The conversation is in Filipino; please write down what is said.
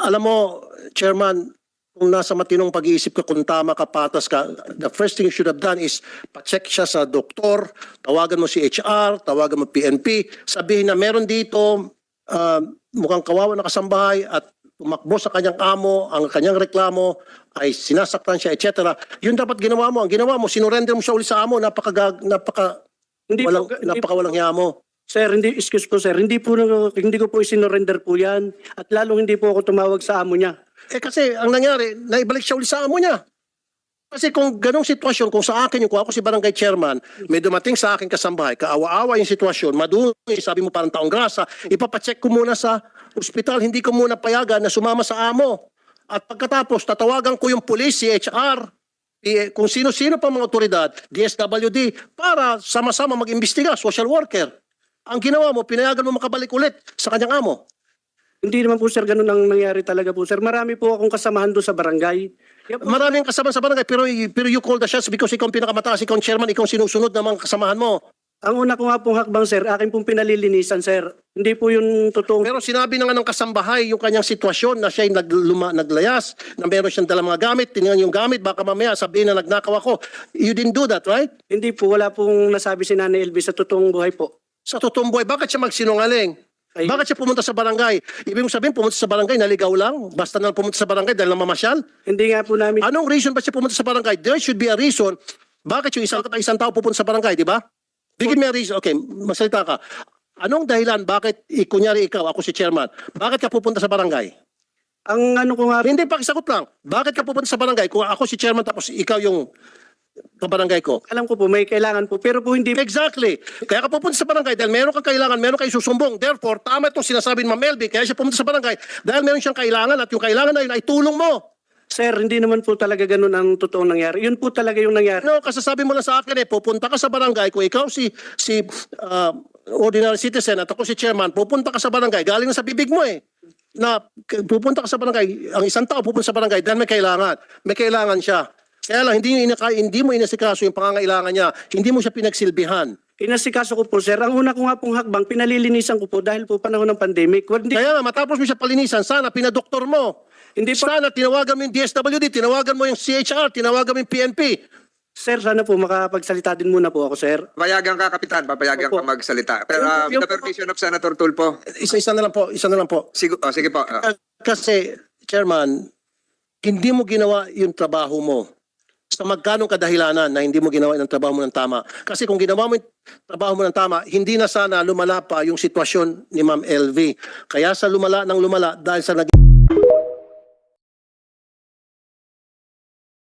Alam mo, Chairman, kung nasa matinong pag-iisip ka, kung tama ka, patas ka, the first thing you should have done is pa-check siya sa doktor, tawagan mo si HR, tawagan mo PNP, sabihin na meron dito mukhang kawawa na kasambahay at tumakbo sa kanyang amo, ang kanyang reklamo ay sinasaktan siya, etc. Yun dapat ginawa mo. Ang ginawa mo, sinurrender mo siya ulit sa amo, napakawalang hiya mo. Sir, excuse po sir, hindi ko po isinorender po yan at lalong hindi po ako tumawag sa amo niya. Kasi ang nangyari, naibalik siya ulit sa amo niya. Kasi kung ganong sitwasyon, kung sa akin, kung ako si barangay chairman, may dumating sa akin kasambahay, kaawa-awa yung sitwasyon, madumi, sabi mo parang taong grasa, ipapacheck ko muna sa ospital, hindi ko muna payagan na sumama sa amo. At pagkatapos, tatawagan ko yung police, si HR, kung sino-sino pa mga otoridad, DSWD, para sama-sama mag-imbestiga, social worker. Ang ginawa mo, pinayagan mo makabalik ulit sa kanyang amo. Hindi naman po sir, ganun ang nangyari talaga po sir. Marami po akong kasamahan doon sa barangay. Maraming kasama sa barangay, pero you call the shots because ikaw ang pinakamataas, ikaw ang chairman, ikaw ang sinusunod ng mga kasamahan mo. Ang una ko nga pong hakbang sir, akin pong pinalilinisan sir. Hindi po yung totoong... Pero sinabi na nga ng kasambahay yung kanyang sitwasyon na siya naglayas, na meron siyang dalang mga gamit, tinignan yung gamit, baka mamaya sabihin na nagnakaw ako. You didn't do that, right? Hindi po, wala pong nasabi si Nanay Elvis sa totoong buhay po. Sa totoong buhay, bakit siya magsinungaling? Bakit siya pumunta sa barangay? Ibig mong sabihin, pumunta sa barangay, naligaw lang? Basta na pumunta sa barangay dahil namamasyal? Hindi nga po namin... Anong reason ba siya pumunta sa barangay? There should be a reason. Bakit yung isang tao pupunta sa barangay, di ba? Bigyan mo a reason. Okay, masalita ka. Anong dahilan, bakit, kunyari ikaw, ako si chairman, bakit ka pupunta sa barangay? Ang ano ko nga... Hindi, pakisagot lang. Bakit ka pupunta sa barangay? Kung ako si chairman tapos ikaw yung kabarangay ko. Alam ko po, may kailangan po, pero po hindi... Exactly. Kaya ka pupunta sa barangay dahil meron kang kailangan, meron kang isusumbong. Therefore, tama itong sinasabi ni Ma'am Melby, kaya siya pumunta sa barangay dahil meron siyang kailangan at yung kailangan na yun ay tulong mo. Sir, hindi naman po talaga ganun ang totoong nangyari. Yun po talaga yung nangyari. No, kasasabi mo lang sa akin pupunta ka sa barangay, kung ikaw si ordinary citizen at ako si chairman, pupunta ka sa barangay, galing na sa bibig mo na pupunta ka sa barangay, ang isang tao pupunta sa barangay dahil may kailangan. May kailangan siya. Kaya lang, hindi mo inasikaso yung pangangailangan niya. Hindi mo siya pinagsilbihan. Inasikaso ko po, sir. Ang una ko nga pong hakbang, pinalilinisan ko po dahil po panahon ng pandemic. Kaya nga, matapos mo siya palinisan, sana pinadoktor mo. Hindi pa... Sana tinawagan mo yung DSWD, tinawagan mo yung CHR, tinawagan mo yung PNP. Sir, sana po makapagsalita din muna po ako, sir. Papayagan ka, Kapitan. Papayagan ka magsalita. Pero with the permission of Senator Tulfo. Isa na lang po, isa na lang po. Sige po. Kasi, Chairman, hindi mo ginawa yung trabaho mo. Sa magkanong kadahilanan na hindi mo ginawa yung trabaho mo ng tama. Kasi kung ginawa mo yung trabaho mo ng tama, hindi na sana lumala pa yung sitwasyon ni Ma'am LV. Kaya sa lumala ng lumala dahil sa